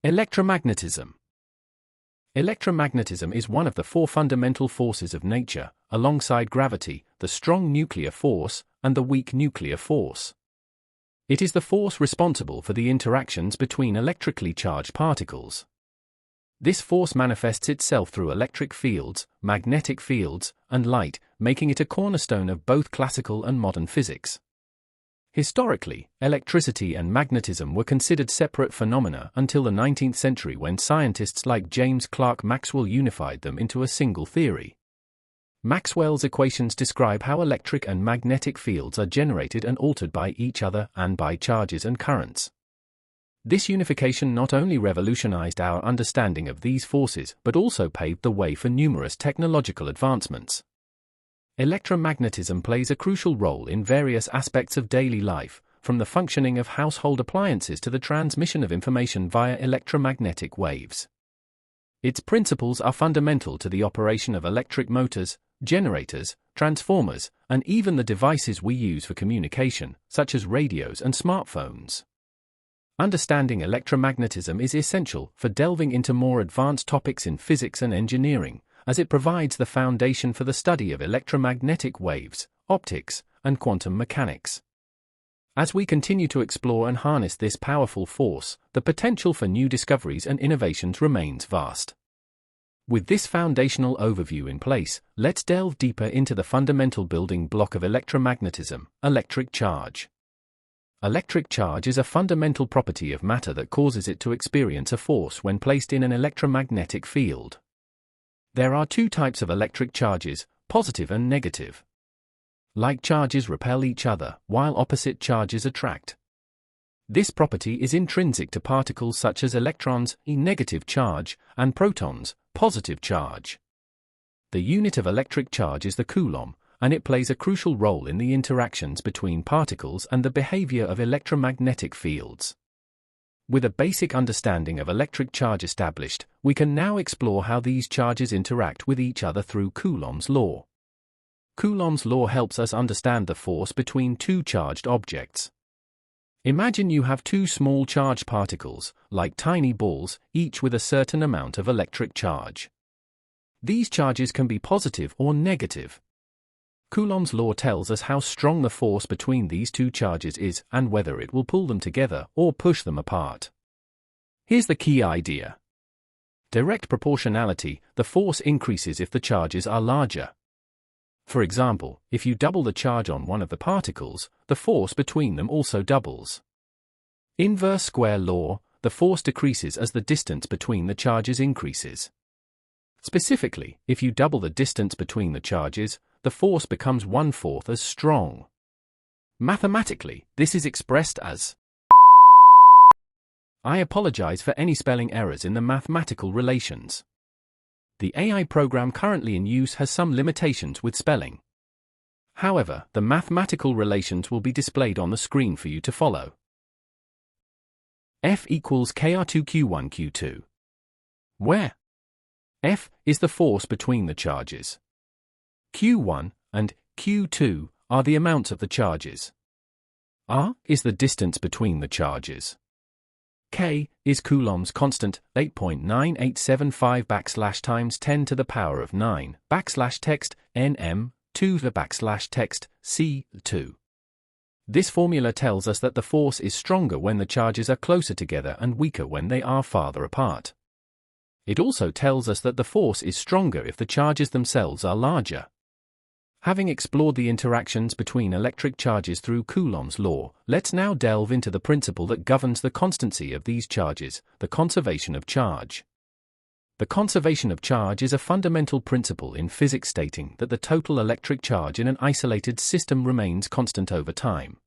Electromagnetism. Electromagnetism is one of the four fundamental forces of nature, alongside gravity, the strong nuclear force, and the weak nuclear force. It is the force responsible for the interactions between electrically charged particles. This force manifests itself through electric fields, magnetic fields, and light, making it a cornerstone of both classical and modern physics. Historically, electricity and magnetism were considered separate phenomena until the 19th century, when scientists like James Clerk Maxwell unified them into a single theory. Maxwell's equations describe how electric and magnetic fields are generated and altered by each other and by charges and currents. This unification not only revolutionized our understanding of these forces but also paved the way for numerous technological advancements. Electromagnetism plays a crucial role in various aspects of daily life, from the functioning of household appliances to the transmission of information via electromagnetic waves. Its principles are fundamental to the operation of electric motors, generators, transformers, and even the devices we use for communication, such as radios and smartphones. Understanding electromagnetism is essential for delving into more advanced topics in physics and engineering, as it provides the foundation for the study of electromagnetic waves, optics, and quantum mechanics. As we continue to explore and harness this powerful force, the potential for new discoveries and innovations remains vast. With this foundational overview in place, let's delve deeper into the fundamental building block of electromagnetism, electric charge. Electric charge is a fundamental property of matter that causes it to experience a force when placed in an electromagnetic field. There are two types of electric charges, positive and negative. Like charges repel each other, while opposite charges attract. This property is intrinsic to particles such as electrons, negative charge, and protons, positive charge. The unit of electric charge is the coulomb, and it plays a crucial role in the interactions between particles and the behavior of electromagnetic fields. With a basic understanding of electric charge established, we can now explore how these charges interact with each other through Coulomb's law. Coulomb's law helps us understand the force between two charged objects. Imagine you have two small charged particles, like tiny balls, each with a certain amount of electric charge. These charges can be positive or negative. Coulomb's law tells us how strong the force between these two charges is and whether it will pull them together or push them apart. Here's the key idea. Direct proportionality: the force increases if the charges are larger. For example, if you double the charge on one of the particles, the force between them also doubles. Inverse square law: the force decreases as the distance between the charges increases. Specifically, if you double the distance between the charges, the force becomes 1/4 as strong. Mathematically, this is expressed as... I apologize for any spelling errors in the mathematical relations. The AI program currently in use has some limitations with spelling. However, the mathematical relations will be displayed on the screen for you to follow. F equals Kr2Q1Q2, where F is the force between the charges. Q1 and Q2 are the amounts of the charges. R is the distance between the charges. K is Coulomb's constant, 8.9875 times 10 to the power of 9 text nm 2 text c2. This formula tells us that the force is stronger when the charges are closer together and weaker when they are farther apart. It also tells us that the force is stronger if the charges themselves are larger. Having explored the interactions between electric charges through Coulomb's law, let's now delve into the principle that governs the constancy of these charges, the conservation of charge. The conservation of charge is a fundamental principle in physics, stating that the total electric charge in an isolated system remains constant over time.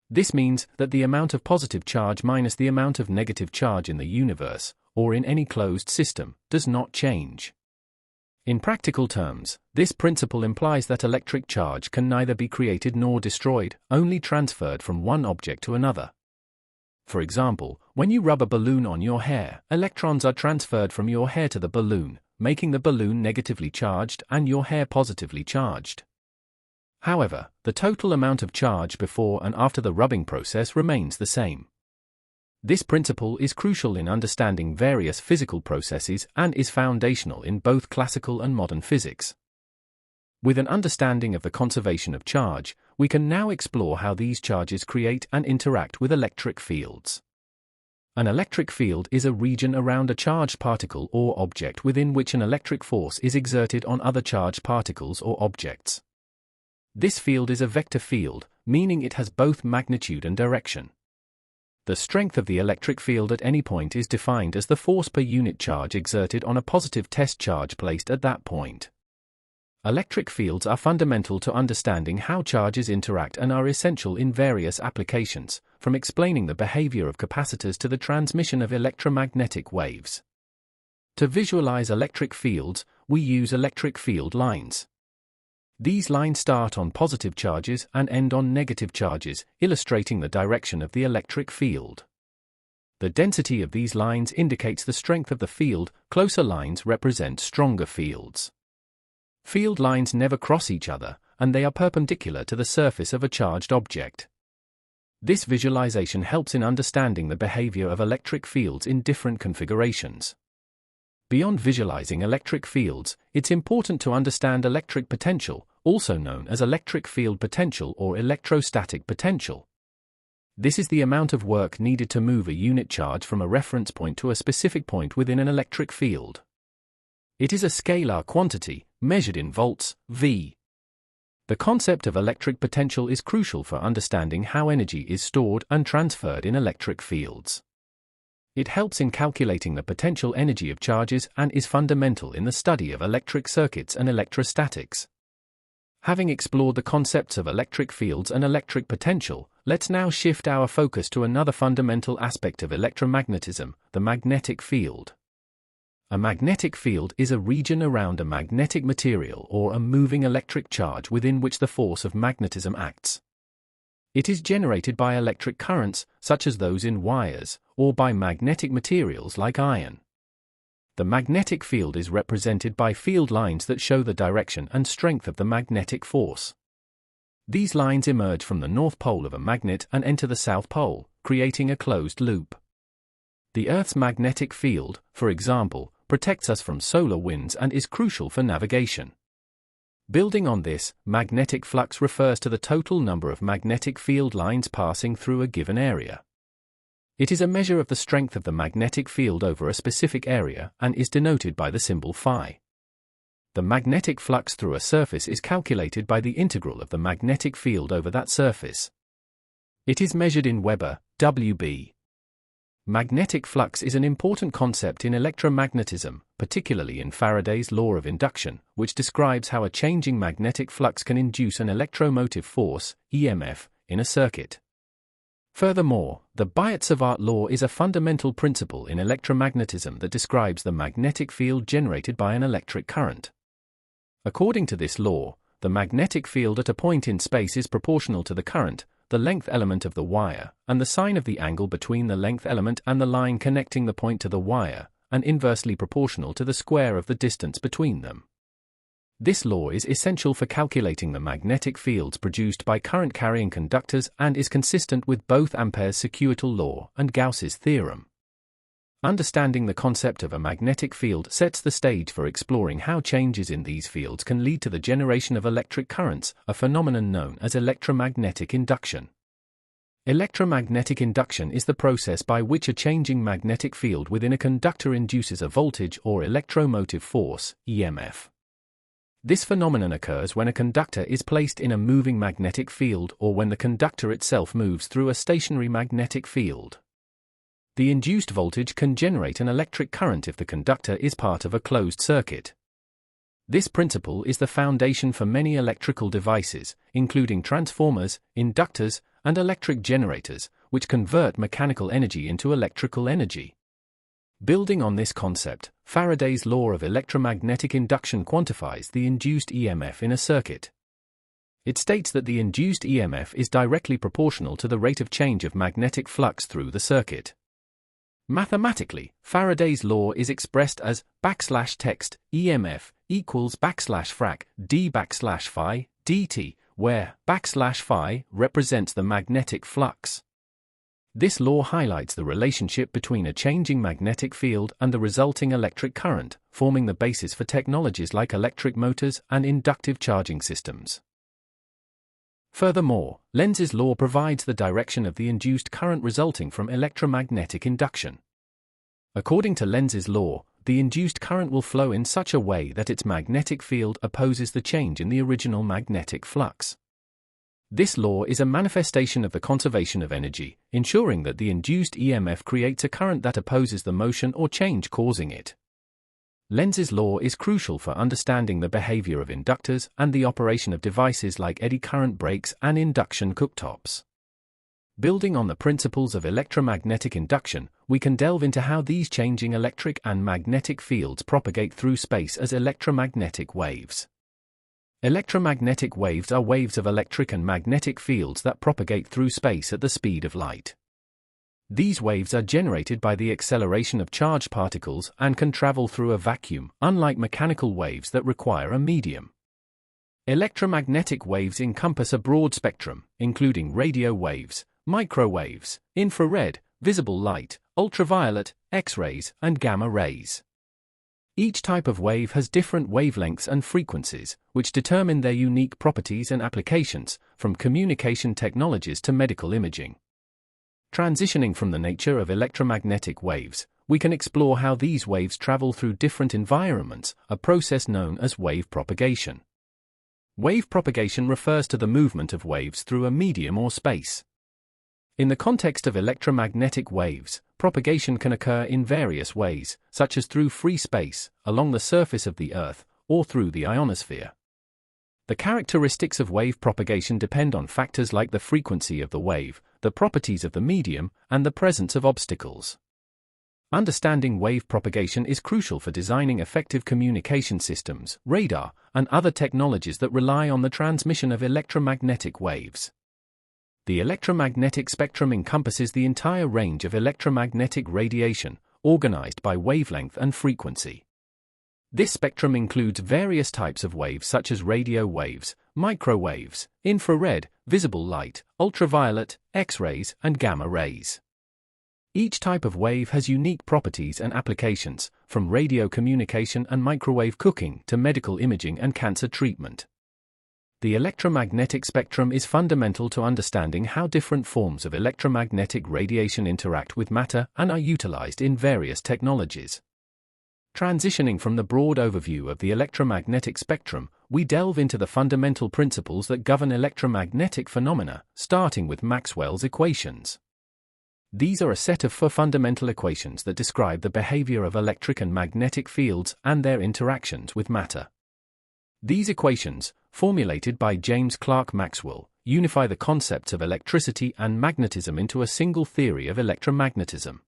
This means that the amount of positive charge minus the amount of negative charge in the universe, or in any closed system, does not change. In practical terms, this principle implies that electric charge can neither be created nor destroyed, only transferred from one object to another. For example, when you rub a balloon on your hair, electrons are transferred from your hair to the balloon, making the balloon negatively charged and your hair positively charged. However, the total amount of charge before and after the rubbing process remains the same. This principle is crucial in understanding various physical processes and is foundational in both classical and modern physics. With an understanding of the conservation of charge, we can now explore how these charges create and interact with electric fields. An electric field is a region around a charged particle or object within which an electric force is exerted on other charged particles or objects. This field is a vector field, meaning it has both magnitude and direction. The strength of the electric field at any point is defined as the force per unit charge exerted on a positive test charge placed at that point. Electric fields are fundamental to understanding how charges interact and are essential in various applications, from explaining the behavior of capacitors to the transmission of electromagnetic waves. To visualize electric fields, we use electric field lines. These lines start on positive charges and end on negative charges, illustrating the direction of the electric field. The density of these lines indicates the strength of the field. Closer lines represent stronger fields. Field lines never cross each other, and they are perpendicular to the surface of a charged object. This visualization helps in understanding the behavior of electric fields in different configurations. Beyond visualizing electric fields, it's important to understand electric potential, also known as electric field potential or electrostatic potential. This is the amount of work needed to move a unit charge from a reference point to a specific point within an electric field. It is a scalar quantity, measured in volts, V. The concept of electric potential is crucial for understanding how energy is stored and transferred in electric fields. It helps in calculating the potential energy of charges and is fundamental in the study of electric circuits and electrostatics. Having explored the concepts of electric fields and electric potential, let's now shift our focus to another fundamental aspect of electromagnetism, the magnetic field. A magnetic field is a region around a magnetic material or a moving electric charge within which the force of magnetism acts. It is generated by electric currents, such as those in wires, or by magnetic materials like iron. The magnetic field is represented by field lines that show the direction and strength of the magnetic force. These lines emerge from the north pole of a magnet and enter the south pole, creating a closed loop. The Earth's magnetic field, for example, protects us from solar winds and is crucial for navigation. Building on this, magnetic flux refers to the total number of magnetic field lines passing through a given area. It is a measure of the strength of the magnetic field over a specific area and is denoted by the symbol phi. The magnetic flux through a surface is calculated by the integral of the magnetic field over that surface. It is measured in Weber, WB. Magnetic flux is an important concept in electromagnetism, particularly in Faraday's law of induction, which describes how a changing magnetic flux can induce an electromotive force, EMF, in a circuit. Furthermore, the Biot-Savart law is a fundamental principle in electromagnetism that describes the magnetic field generated by an electric current. According to this law, the magnetic field at a point in space is proportional to the current, the length element of the wire, and the sine of the angle between the length element and the line connecting the point to the wire, and inversely proportional to the square of the distance between them. This law is essential for calculating the magnetic fields produced by current-carrying conductors and is consistent with both Ampere's circuital law and Gauss's theorem. Understanding the concept of a magnetic field sets the stage for exploring how changes in these fields can lead to the generation of electric currents, a phenomenon known as electromagnetic induction. Electromagnetic induction is the process by which a changing magnetic field within a conductor induces a voltage or electromotive force, EMF. This phenomenon occurs when a conductor is placed in a moving magnetic field or when the conductor itself moves through a stationary magnetic field. The induced voltage can generate an electric current if the conductor is part of a closed circuit. This principle is the foundation for many electrical devices, including transformers, inductors, and electric generators, which convert mechanical energy into electrical energy. Building on this concept, Faraday's law of electromagnetic induction quantifies the induced EMF in a circuit. It states that the induced EMF is directly proportional to the rate of change of magnetic flux through the circuit. Mathematically, Faraday's law is expressed as \text EMF equals \frac d phi dt, where \phi represents the magnetic flux. This law highlights the relationship between a changing magnetic field and the resulting electric current, forming the basis for technologies like electric motors and inductive charging systems. Furthermore, Lenz's law provides the direction of the induced current resulting from electromagnetic induction. According to Lenz's law, the induced current will flow in such a way that its magnetic field opposes the change in the original magnetic flux. This law is a manifestation of the conservation of energy, ensuring that the induced EMF creates a current that opposes the motion or change causing it. Lenz's law is crucial for understanding the behavior of inductors and the operation of devices like eddy current brakes and induction cooktops. Building on the principles of electromagnetic induction, we can delve into how these changing electric and magnetic fields propagate through space as electromagnetic waves. Electromagnetic waves are waves of electric and magnetic fields that propagate through space at the speed of light. These waves are generated by the acceleration of charged particles and can travel through a vacuum, unlike mechanical waves that require a medium. Electromagnetic waves encompass a broad spectrum, including radio waves, microwaves, infrared, visible light, ultraviolet, X-rays, and gamma rays. Each type of wave has different wavelengths and frequencies, which determine their unique properties and applications, from communication technologies to medical imaging. Transitioning from the nature of electromagnetic waves, we can explore how these waves travel through different environments, a process known as wave propagation. Wave propagation refers to the movement of waves through a medium or space. In the context of electromagnetic waves, propagation can occur in various ways, such as through free space, along the surface of the Earth, or through the ionosphere. The characteristics of wave propagation depend on factors like the frequency of the wave, the properties of the medium, and the presence of obstacles. Understanding wave propagation is crucial for designing effective communication systems, radar, and other technologies that rely on the transmission of electromagnetic waves. The electromagnetic spectrum encompasses the entire range of electromagnetic radiation, organized by wavelength and frequency. This spectrum includes various types of waves such as radio waves, microwaves, infrared, visible light, ultraviolet, X-rays, and gamma rays. Each type of wave has unique properties and applications, from radio communication and microwave cooking to medical imaging and cancer treatment. The electromagnetic spectrum is fundamental to understanding how different forms of electromagnetic radiation interact with matter and are utilized in various technologies. Transitioning from the broad overview of the electromagnetic spectrum, we delve into the fundamental principles that govern electromagnetic phenomena, starting with Maxwell's equations. These are a set of four fundamental equations that describe the behavior of electric and magnetic fields and their interactions with matter. These equations, formulated by James Clerk Maxwell, unify the concepts of electricity and magnetism into a single theory of electromagnetism.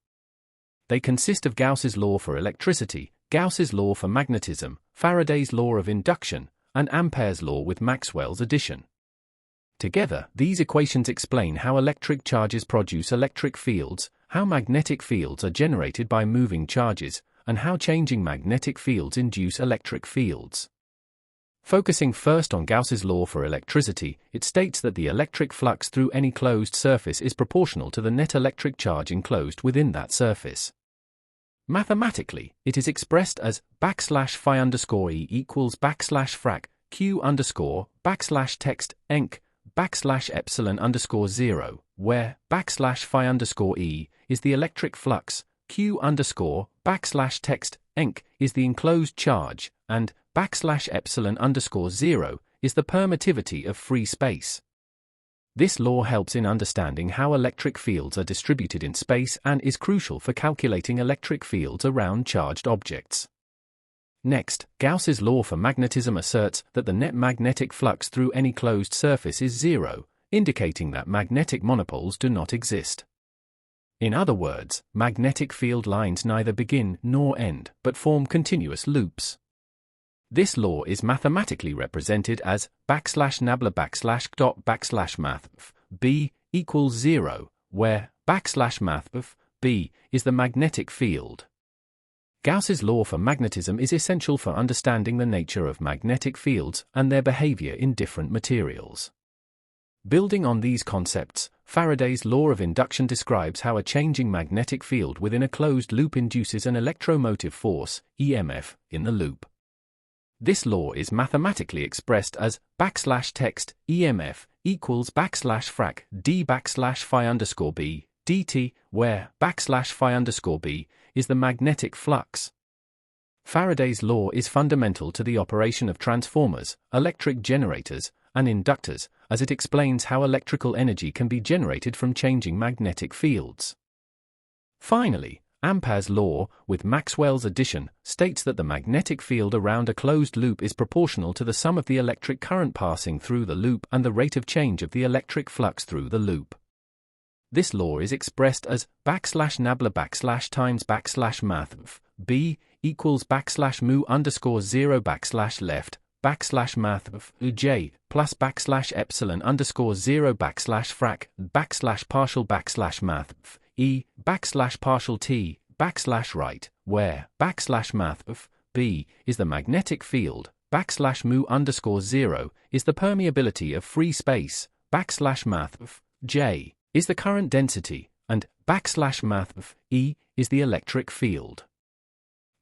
They consist of Gauss's law for electricity, Gauss's law for magnetism, Faraday's law of induction, and Ampere's law with Maxwell's addition. Together, these equations explain how electric charges produce electric fields, how magnetic fields are generated by moving charges, and how changing magnetic fields induce electric fields. Focusing first on Gauss's law for electricity, it states that the electric flux through any closed surface is proportional to the net electric charge enclosed within that surface. Mathematically, it is expressed as \phi_e equals \frac q_ \text enc \epsilon_0, where \phi_e is the electric flux, q_text enc is the enclosed charge, and \epsilon_0 is the permittivity of free space. This law helps in understanding how electric fields are distributed in space and is crucial for calculating electric fields around charged objects. Next, Gauss's law for magnetism asserts that the net magnetic flux through any closed surface is zero, indicating that magnetic monopoles do not exist. In other words, magnetic field lines neither begin nor end, but form continuous loops. This law is mathematically represented as \nabla_dot\math b equals 0, where \math b is the magnetic field. Gauss's law for magnetism is essential for understanding the nature of magnetic fields and their behavior in different materials. Building on these concepts, Faraday's law of induction describes how a changing magnetic field within a closed loop induces an electromotive force, EMF, in the loop. This law is mathematically expressed as \text EMF equals \frac d \phi b dt, where \phi b is the magnetic flux. Faraday's law is fundamental to the operation of transformers, electric generators, and inductors, as it explains how electrical energy can be generated from changing magnetic fields. Finally, Ampere's law, with Maxwell's addition, states that the magnetic field around a closed loop is proportional to the sum of the electric current passing through the loop and the rate of change of the electric flux through the loop. This law is expressed as \nabla times \math b equals \mu_0 left j plus \epsilon_0 frac \partial math e partial t right, where math b is the magnetic field, \mu_0 is the permeability of free space, math j is the current density, and math e is the electric field.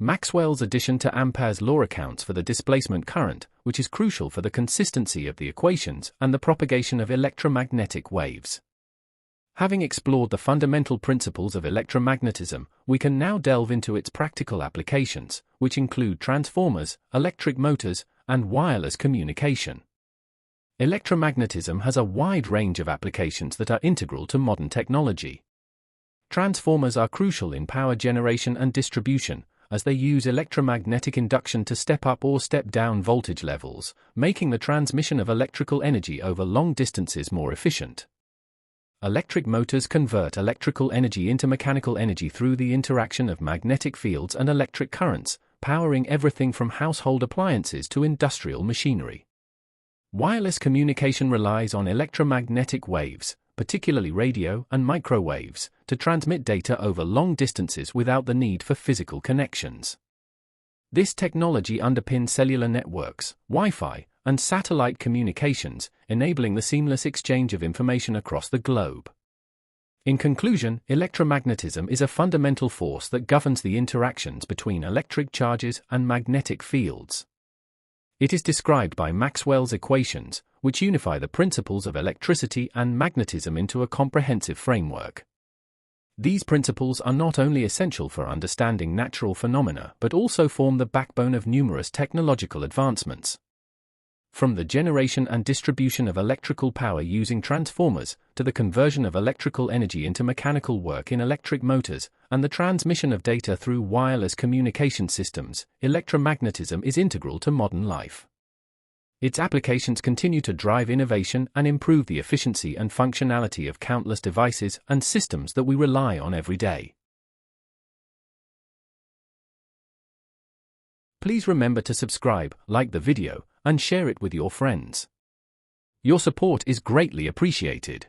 Maxwell's addition to Ampere's law accounts for the displacement current, which is crucial for the consistency of the equations and the propagation of electromagnetic waves. Having explored the fundamental principles of electromagnetism, we can now delve into its practical applications, which include transformers, electric motors, and wireless communication. Electromagnetism has a wide range of applications that are integral to modern technology. Transformers are crucial in power generation and distribution, as they use electromagnetic induction to step up or step down voltage levels, making the transmission of electrical energy over long distances more efficient. Electric motors convert electrical energy into mechanical energy through the interaction of magnetic fields and electric currents, powering everything from household appliances to industrial machinery. Wireless communication relies on electromagnetic waves, particularly radio and microwaves, to transmit data over long distances without the need for physical connections. This technology underpins cellular networks, Wi-Fi, and satellite communications, enabling the seamless exchange of information across the globe. In conclusion, electromagnetism is a fundamental force that governs the interactions between electric charges and magnetic fields. It is described by Maxwell's equations, which unify the principles of electricity and magnetism into a comprehensive framework. These principles are not only essential for understanding natural phenomena but also form the backbone of numerous technological advancements. From the generation and distribution of electrical power using transformers, to the conversion of electrical energy into mechanical work in electric motors, and the transmission of data through wireless communication systems, electromagnetism is integral to modern life. Its applications continue to drive innovation and improve the efficiency and functionality of countless devices and systems that we rely on every day. Please remember to subscribe, like the video, and share it with your friends. Your support is greatly appreciated.